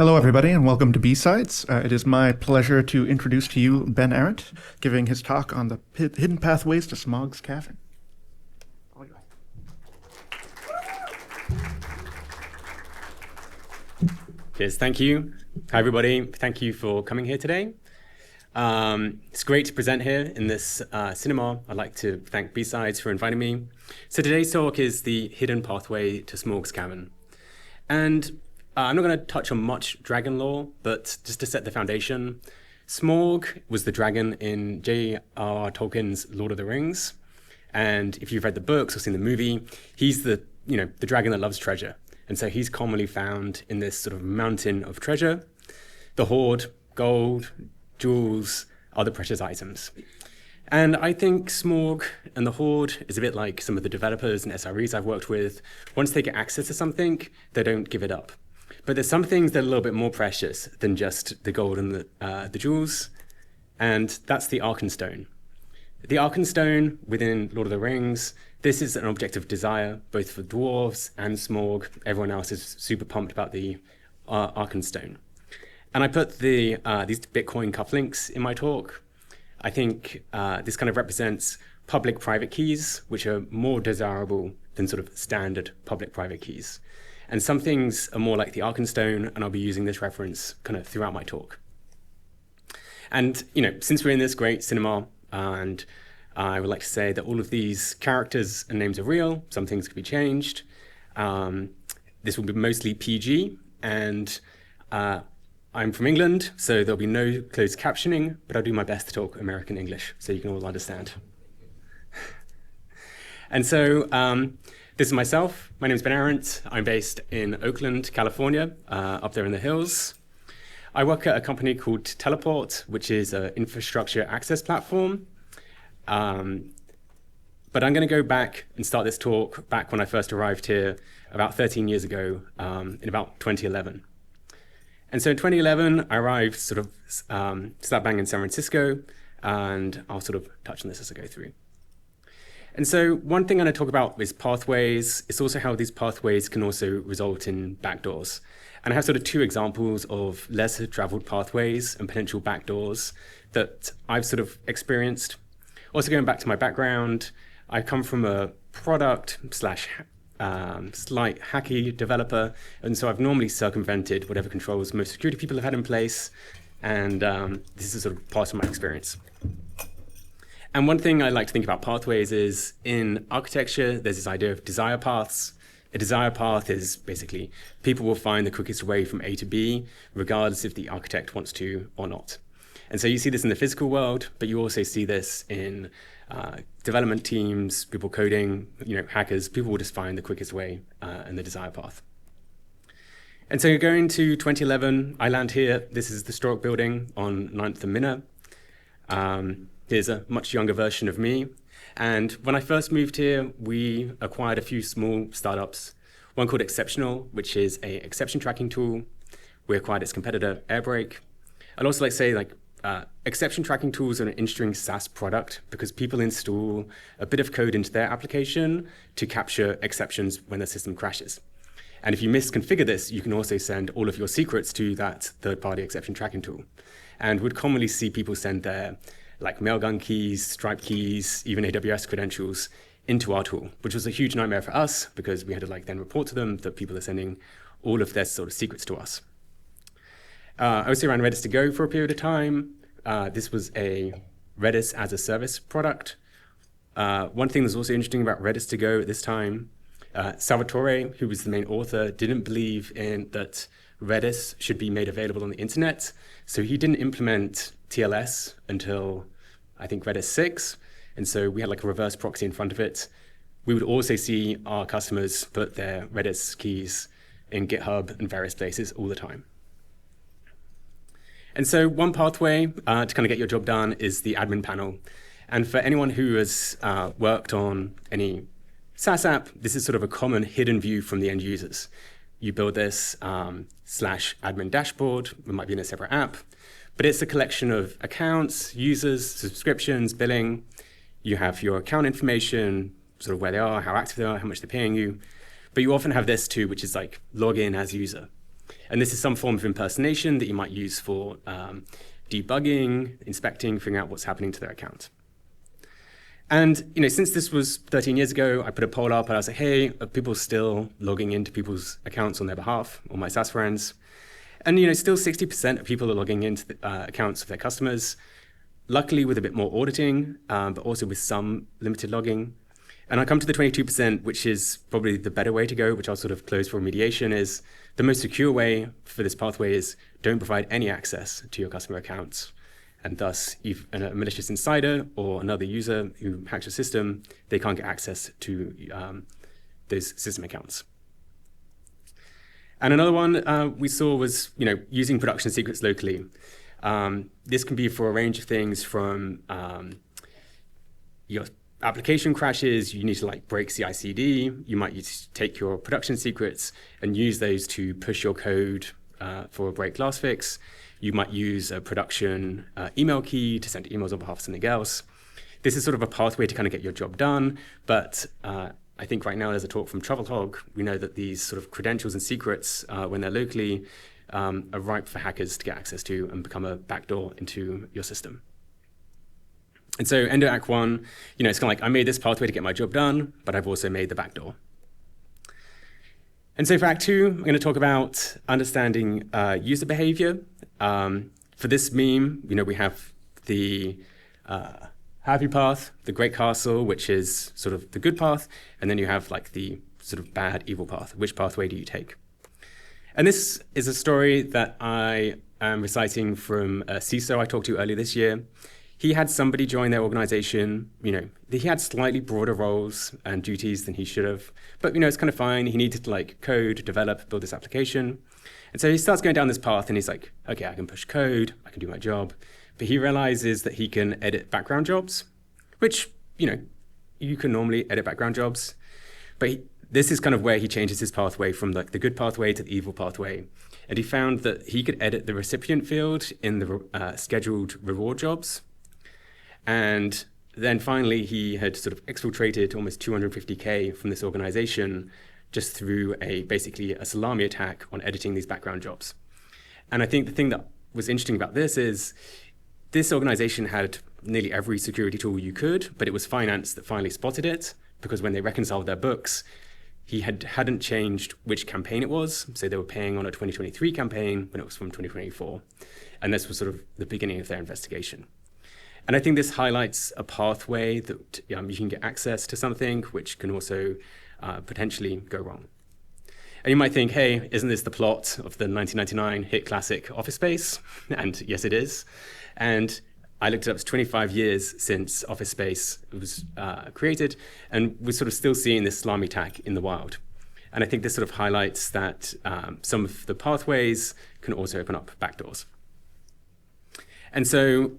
Hello, everybody, and welcome to B-Sides. It is my pleasure to introduce to you Ben Arent, giving his talk on the hidden pathways to Smaugs Cavern. Cheers, thank you. Hi, everybody. Thank you for coming here today. It's great to present here in this cinema. I'd like to thank B-Sides for inviting me. So today's talk is the hidden pathway to Smaugs Cavern. And I'm not going to touch on much dragon lore, but just to set the foundation, Smaug was the dragon in J.R.R. Tolkien's Lord of the Rings. And if you've read the books or seen the movie, he's the dragon that loves treasure. And so he's commonly found in this sort of mountain of treasure. The hoard, gold, jewels, other precious items. And I think Smaug and the Horde is a bit like some of the developers and SREs I've worked with. Once they get access to something, they don't give it up. But there's some things that are a little bit more precious than just the gold and the jewels, and that's the Arkenstone. The Arkenstone within Lord of the Rings, this is an object of desire, both for dwarves and Smaug. Everyone else is super pumped about the Arkenstone. And I put these Bitcoin cufflinks in my talk. I think this kind of represents public-private keys, which are more desirable than sort of standard public-private keys. And some things are more like the Arkenstone, and I'll be using this reference kind of throughout my talk. And since we're in this great cinema, and I would like to say that all of these characters and names are real, some things could be changed. This will be mostly PG, and I'm from England, so there'll be no closed captioning, but I'll do my best to talk American English so you can all understand. And so this is myself. My name is Ben Arent. I'm based in Oakland, California, up there in the hills. I work at a company called Teleport, which is an infrastructure access platform. But I'm going to go back and start this talk back when I first arrived here about 13 years ago, in about 2011. And so in 2011, I arrived sort of slap bang in San Francisco, and I'll sort of touch on this as I go through. And so one thing I'm going to talk about is pathways. It's also how these pathways can also result in backdoors. And I have sort of two examples of lesser traveled pathways and potential backdoors that I've sort of experienced. Also going back to my background, I come from a product / slight hacky developer, and so I've normally circumvented whatever controls most security people have had in place, and this is sort of part of my experience. And one thing I like to think about pathways is in architecture, there's this idea of desire paths. A desire path is basically people will find the quickest way from A to B, regardless if the architect wants to or not. And so you see this in the physical world, but you also see this in development teams, people coding, hackers. People will just find the quickest way in the desire path. And so going to 2011, I land here. This is the Stork building on 9th and Minna. Here's a much younger version of me. And when I first moved here, we acquired a few small startups, one called Exceptional, which is an exception tracking tool. We acquired its competitor, Airbrake. I'd also like to say, exception tracking tools are an interesting SaaS product because people install a bit of code into their application to capture exceptions when the system crashes. And if you misconfigure this, you can also send all of your secrets to that third-party exception tracking tool. And we'd commonly see people send their Mailgun keys, Stripe keys, even AWS credentials into our tool, which was a huge nightmare for us because we had to then report to them that people are sending all of their sort of secrets to us. I also ran Redis to Go for a period of time. This was a Redis as a service product. One thing that's also interesting about Redis to Go at this time, Salvatore, who was the main author, didn't believe in that Redis should be made available on the internet. So he didn't implement TLS until, I think, Redis 6. And so we had a reverse proxy in front of it. We would also see our customers put their Redis keys in GitHub and various places all the time. And so one pathway to kind of get your job done is the admin panel. And for anyone who has worked on any SaaS app, this is sort of a common hidden view from the end users. You build this /admin dashboard. It might be in a separate app. But it's a collection of accounts, users, subscriptions, billing. You have your account information, sort of where they are, how active they are, how much they're paying you. But you often have this too, which is log in as user. And this is some form of impersonation that you might use for debugging, inspecting, figuring out what's happening to their account. And since this was 13 years ago, I put a poll up and I was like, hey, are people still logging into people's accounts on their behalf, or my SaaS friends? And still 60% of people are logging into the accounts of their customers, luckily with a bit more auditing, but also with some limited logging. And I come to the 22%, which is probably the better way to go, which I'll sort of close for remediation, is the most secure way for this pathway is don't provide any access to your customer accounts. And thus, if a malicious insider or another user who hacks your system, they can't get access to those system accounts. And another one we saw was, using production secrets locally. This can be for a range of things from your application crashes, you need to break CI/CD. You might take your production secrets and use those to push your code for a break last fix. You might use a production email key to send emails on behalf of something else. This is sort of a pathway to kind of get your job done, but I think right now there's a talk from Travelhog. We know that these sort of credentials and secrets, when they're locally, are ripe for hackers to get access to and become a backdoor into your system. And so Endo Act 1, it's kind of like I made this pathway to get my job done, but I've also made the backdoor. And so for Act 2, I'm going to talk about understanding user behavior. For this meme, we have the happy path, the great castle, which is sort of the good path, and then you have the sort of bad, evil path. Which pathway do you take? And this is a story that I am reciting from a CISO I talked to earlier this year. He had somebody join their organization, he had slightly broader roles and duties than he should have, but it's kind of fine. He needed to code, develop, build this application. And so he starts going down this path and he's like, okay, I can push code, I can do my job. But he realizes that he can edit background jobs, which, you can normally edit background jobs. But this is kind of where he changes his pathway from the good pathway to the evil pathway. And he found that he could edit the recipient field in the scheduled reward jobs. And then finally, he had sort of exfiltrated almost 250K from this organization just through basically a salami attack on editing these background jobs. And I think the thing that was interesting about this is this organization had nearly every security tool you could, but it was finance that finally spotted it, because when they reconciled their books, he hadn't changed which campaign it was. So they were paying on a 2023 campaign when it was from 2024. And this was sort of the beginning of their investigation. And I think this highlights a pathway that you can get access to something which can also potentially go wrong. And you might think, hey, isn't this the plot of the 1999 hit classic Office Space? And yes, it is. And I looked it up, it's 25 years since Office Space was created, and we're sort of still seeing this salami attack in the wild. And I think this sort of highlights that some of the pathways can also open up backdoors. And so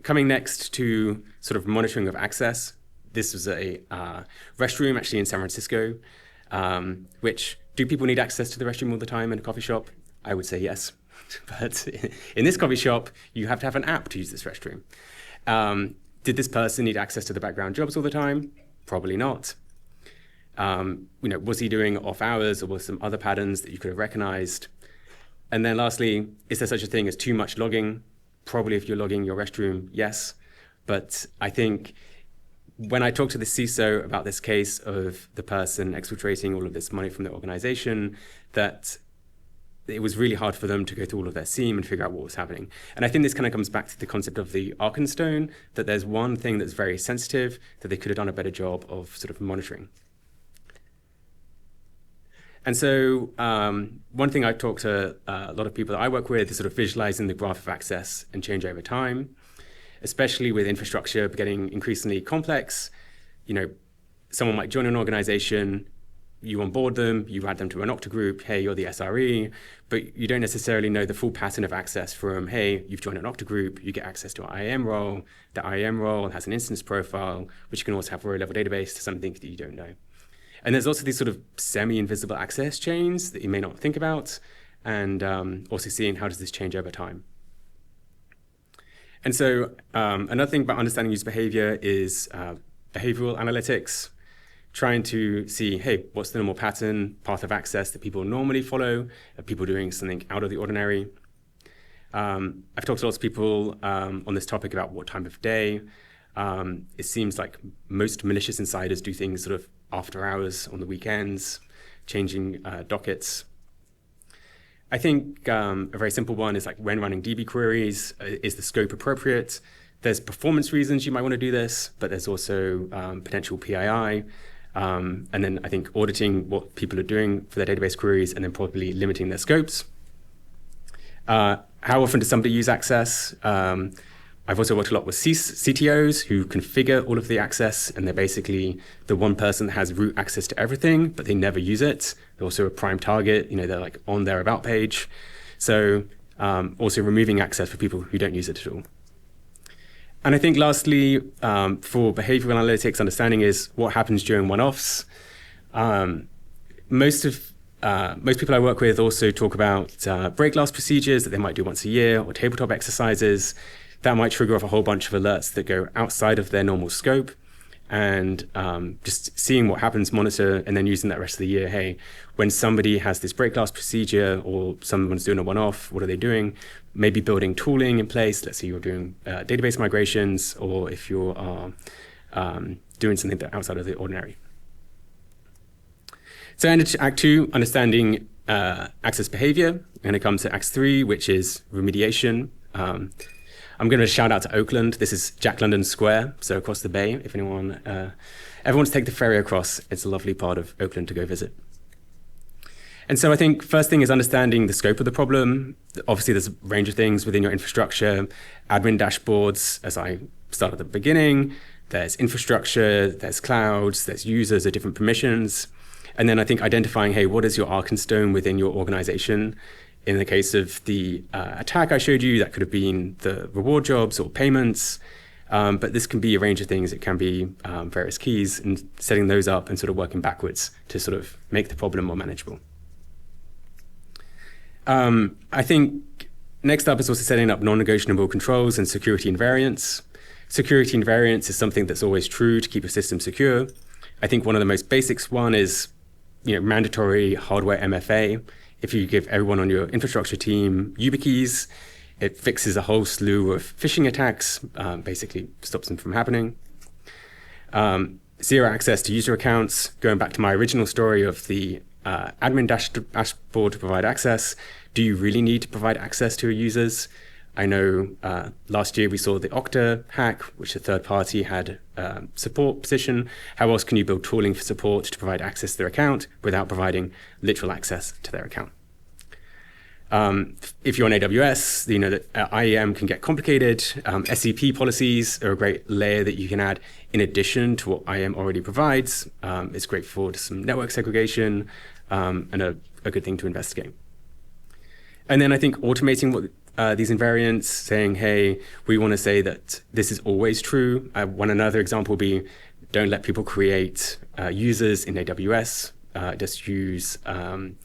coming next to sort of monitoring of access, this was a restroom actually in San Francisco, which, do people need access to the restroom all the time in a coffee shop? I would say yes. But in this coffee shop, you have to have an app to use this restroom. Did this person need access to the background jobs all the time? Probably not. Was he doing off hours, or was some other patterns that you could have recognized? And then lastly, is there such a thing as too much logging? Probably if you're logging your restroom, yes. But I think when I talked to the CISO about this case of the person exfiltrating all of this money from the organization, that it was really hard for them to go through all of their SIEM and figure out what was happening. And I think this kind of comes back to the concept of the Arkenstone, that there's one thing that's very sensitive that they could have done a better job of sort of monitoring. And so one thing I've talked to a lot of people that I work with is sort of visualizing the graph of access and change over time, especially with infrastructure getting increasingly complex. Someone might join an organization, you onboard them, you add them to an Okta group, hey, you're the SRE, but you don't necessarily know the full pattern of access from, hey, you've joined an Okta group, you get access to an IAM role, the IAM role has an instance profile, which you can also have a row-level database to something that you don't know. And there's also these sort of semi-invisible access chains that you may not think about, and also seeing how does this change over time. And so another thing about understanding user behavior is behavioral analytics. trying to see, hey, what's the normal pattern, path of access that people normally follow? Are people doing something out of the ordinary? I've talked to lots of people on this topic about what time of day. It seems like most malicious insiders do things sort of after hours on the weekends, changing dockets. I think a very simple one is like when running DB queries, is the scope appropriate? There's performance reasons you might want to do this, but there's also potential PII. And then I think auditing what people are doing for their database queries and then probably limiting their scopes. How often does somebody use access? I've also worked a lot with CTOs who configure all of the access, and they're basically the one person that has root access to everything, but they never use it. They're also a prime target, they're like on their about page. So also removing access for people who don't use it at all. And I think lastly, for behavioral analytics, understanding is what happens during one-offs. Most people I work with also talk about break glass procedures that they might do once a year or tabletop exercises. That might trigger off a whole bunch of alerts that go outside of their normal scope. And just seeing what happens, monitor, and then using that rest of the year. Hey, when somebody has this break glass procedure or someone's doing a one-off, what are they doing? Maybe building tooling in place. Let's say you're doing database migrations, or if you're doing something that's outside of the ordinary. So into Act 2, understanding access behavior. I'm going to come to Act 3, which is remediation. I'm going to shout out to Oakland. This is Jack London Square, so across the bay. If everyone's take the ferry across, it's a lovely part of Oakland to go visit. And so I think first thing is understanding the scope of the problem. Obviously, there's a range of things within your infrastructure, admin dashboards, as I started at the beginning. There's infrastructure, there's clouds, there's users at different permissions. And then I think identifying, hey, what is your arc and stone within your organization? In the case of the attack I showed you, that could have been the reward jobs or payments. But this can be a range of things. It can be various keys, and setting those up and sort of working backwards to sort of make the problem more manageable. I think next up is also setting up non-negotiable controls and security invariants. Security invariants is something that's always true to keep a system secure. I think one of the most basics one is mandatory hardware MFA. If you give everyone on your infrastructure team YubiKeys, it fixes a whole slew of phishing attacks, basically stops them from happening. Zero access to user accounts. Going back to my original story of the admin dashboard to provide access, do you really need to provide access to your users? I know last year we saw the Okta hack, which a third party had support position. How else can you build tooling for support to provide access to their account without providing literal access to their account? If you're on AWS, you know that IAM can get complicated. SCP policies are a great layer that you can add in addition to what IAM already provides. It's great for some network segregation and a good thing to investigate. And then I think automating what these invariants, saying, hey, we want to say that this is always true. Another example would be, don't let people create users in AWS. Just use IAM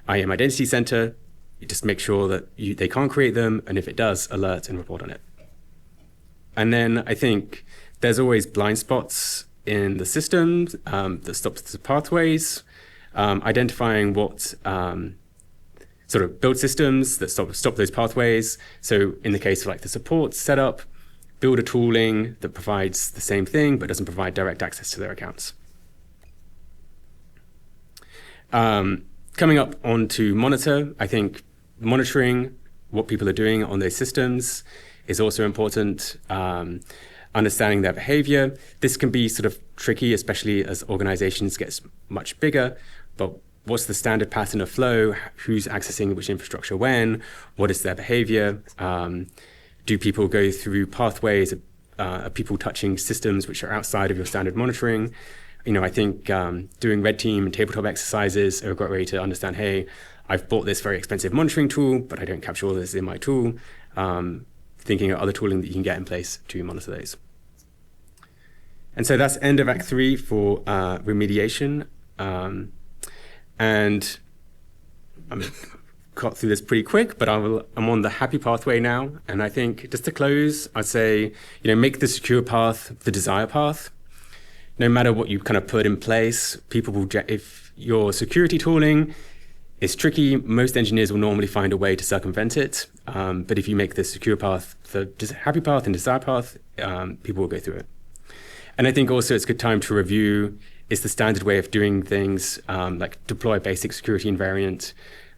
Identity Center. You just make sure that they can't create them, and if it does, alert and report on it. And then I think there's always blind spots in the system that stops the pathways, identifying what sort of build systems that stop those pathways. So in the case of like the support setup, build a tooling that provides the same thing but doesn't provide direct access to their accounts. Coming up onto monitor, I think monitoring what people are doing on their systems is also important. Understanding their behavior. This can be sort of tricky, especially as organizations get much bigger, but what's the standard pattern of flow? Who's accessing which infrastructure when? What is their behavior? Do people go through pathways? Are people touching systems which are outside of your standard monitoring? I think doing red team and tabletop exercises are a great way to understand, hey, I've bought this very expensive monitoring tool, but I don't capture all this in my tool. Thinking of other tooling that you can get in place to monitor those. And so that's end of Act 3 for remediation. And I'm got through this pretty quick, but I'm on the happy pathway now. And I think just to close, I'd say, make the secure path the desire path. no matter what you kind of put in place, people will, if your security tooling is tricky, most engineers will normally find a way to circumvent it. But if you make the secure path the happy path and desired path, people will go through it. And I think also it's a good time to review is the standard way of doing things, like deploy basic security invariant,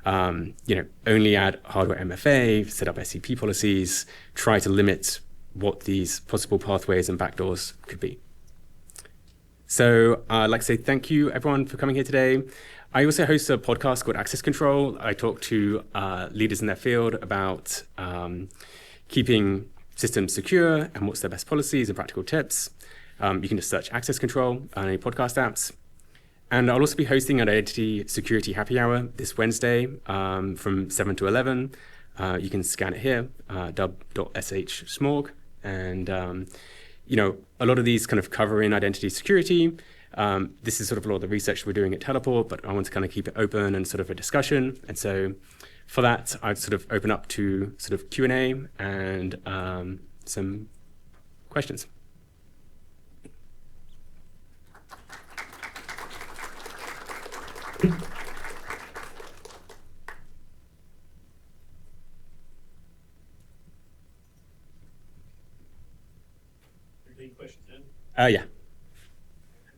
only add hardware MFA, set up SCP policies, try to limit what these possible pathways and backdoors could be. So I'd like to say thank you, everyone, for coming here today. I also host a podcast called Access Control. I talk to leaders in their field about keeping systems secure and what's their best policies and practical tips. You can just search Access Control on any podcast apps. And I'll also be hosting an Identity Security Happy Hour this Wednesday from 7 to 11. You can scan it here, dub.sh smorg. And, a lot of these kind of cover in identity security. This is sort of a lot of the research we're doing at Teleport, but I want to kind of keep it open and sort of a discussion. And so for that, I'd sort of open up to sort of Q&A and some questions. Any questions in? Yeah. Have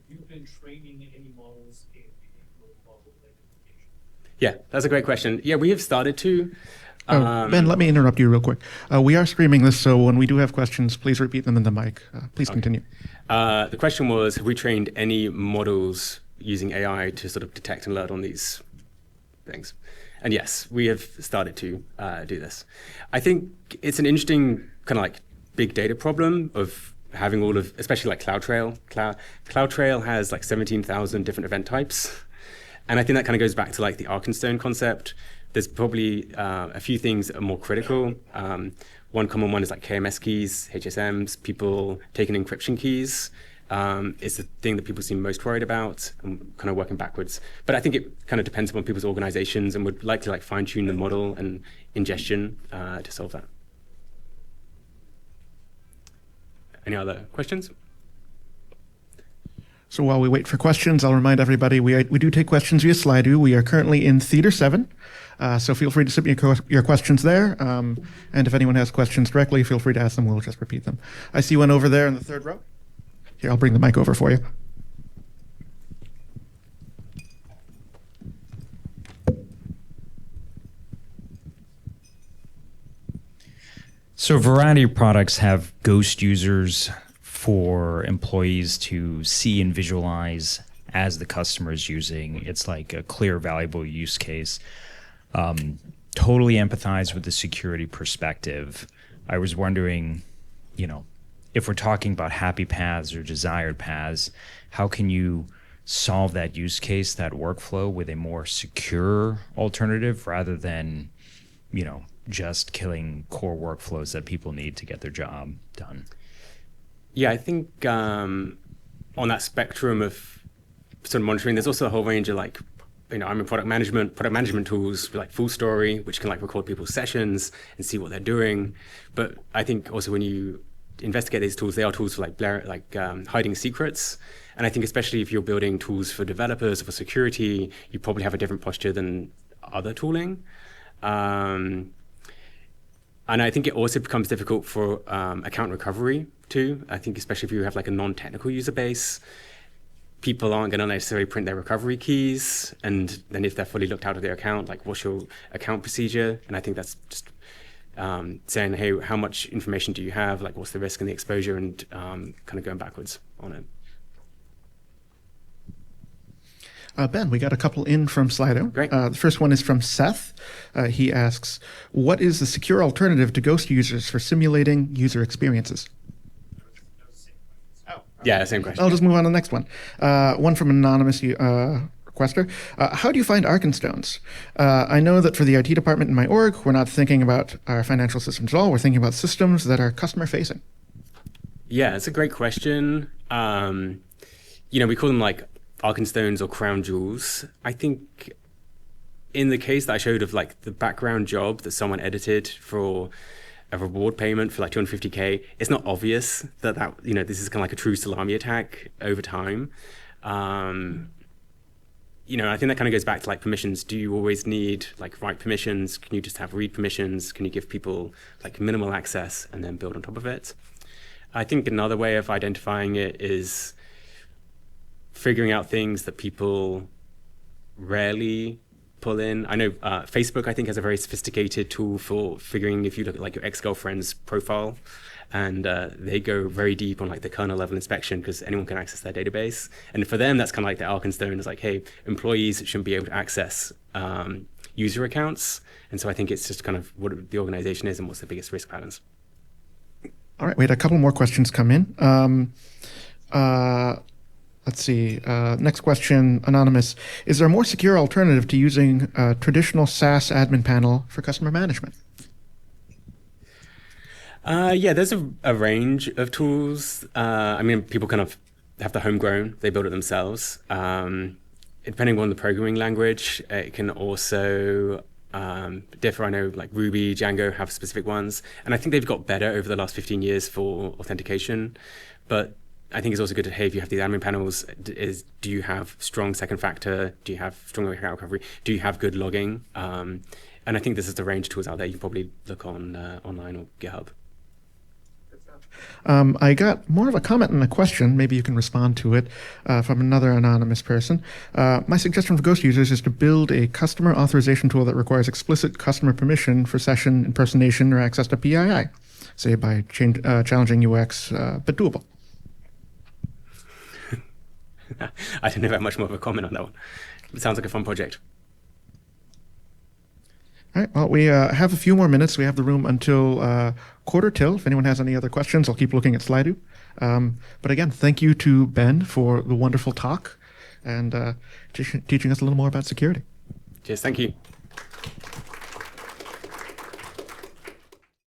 you been training any models in behavioral model identification? Yeah, that's a great question. Yeah, we have started to. Ben, let me interrupt you real quick. We are streaming this, so when we do have questions, please repeat them in the mic. Please continue. The question was, have we trained any models using AI to sort of detect and alert on these things? And yes, we have started to do this. I think it's an interesting kind of like big data problem of having all of, especially like CloudTrail. CloudTrail has like 17,000 different event types. And I think that kind of goes back to like the Arkenstone concept. There's probably a few things that are more critical. One common one is like KMS keys, HSMs, people taking encryption keys. Is the thing that people seem most worried about, and kind of working backwards. But I think it kind of depends upon people's organizations and would like to like fine tune the model and ingestion to solve that. Any other questions? So while we wait for questions, I'll remind everybody we do take questions via Slido. We are currently in Theater 7, so feel free to submit your questions there. And if anyone has questions directly, feel free to ask them. We'll just repeat them. I see one over there in the third row. Here, I'll bring the mic over for you. So a variety of products have ghost users for employees to see and visualize as the customer is using. It's like a clear, valuable use case. Totally empathize with the security perspective. I was wondering, if we're talking about happy paths or desired paths, how can you solve that use case, that workflow, with a more secure alternative rather than, just killing core workflows that people need to get their job done? Yeah, I think on that spectrum of sort of monitoring, there's also a whole range of like, I'm in product management tools like Full Story, which can like record people's sessions and see what they're doing. But I think also when you investigate these tools, they are tools for like hiding secrets. And I think especially if you're building tools for developers or for security, you probably have a different posture than other tooling. And I think it also becomes difficult for account recovery too. I think especially if you have like a non-technical user base, people aren't going to necessarily print their recovery keys. And then if they're fully looked out of their account, like what's your account procedure? And I think that's just saying, hey, how much information do you have? Like what's the risk and the exposure, and kind of going backwards on it. Ben, we got a couple in from Slido. Great. The first one is from Seth. He asks, what is the secure alternative to ghost users for simulating user experiences? Yeah, same question. I'll just move on to the next one. One from an anonymous requester. How do you find Arkenstones? I know that for the IT department in my org, we're not thinking about our financial systems at all. We're thinking about systems that are customer facing. Yeah, it's a great question. We call them like Arkenstones or crown jewels. I think in the case that I showed of like the background job that someone edited for a reward payment for like 250K, it's not obvious that this is kind of like a true salami attack over time. I think that kind of goes back to like permissions. Do you always need like write permissions? Can you just have read permissions? Can you give people like minimal access and then build on top of it? I think another way of identifying it is figuring out things that people rarely pull in. I know Facebook, I think, has a very sophisticated tool for figuring if you look at like your ex-girlfriend's profile, and they go very deep on like the kernel level inspection because anyone can access their database. And for them, that's kind of like the Arkenstone is like, hey, employees shouldn't be able to access user accounts. And so I think it's just kind of what the organization is and what's the biggest risk patterns. All right, we had a couple more questions come in. Let's see. Next question, anonymous. Is there a more secure alternative to using a traditional SaaS admin panel for customer management? Yeah, there's a range of tools. People kind of have the homegrown, they build it themselves. Depending on the programming language, it can also differ. I know like Ruby, Django have specific ones, and I think they've got better over the last 15 years for authentication. But I think it's also good to, hey, if you have these admin panels, do you have strong second factor? Do you have strong account recovery? Do you have good logging? And I think this is the range of tools out there. You can probably look on online or GitHub. I got more of a comment and a question. Maybe you can respond to it from another anonymous person. My suggestion for Ghost users is to build a customer authorization tool that requires explicit customer permission for session impersonation or access to PII, say by challenging UX, but doable. I don't know if I have much more of a comment on that one. It sounds like a fun project. All right, well, we have a few more minutes. We have the room until quarter till. If anyone has any other questions, I'll keep looking at Slido. But again, thank you to Ben for the wonderful talk and teaching us a little more about security. Cheers, thank you.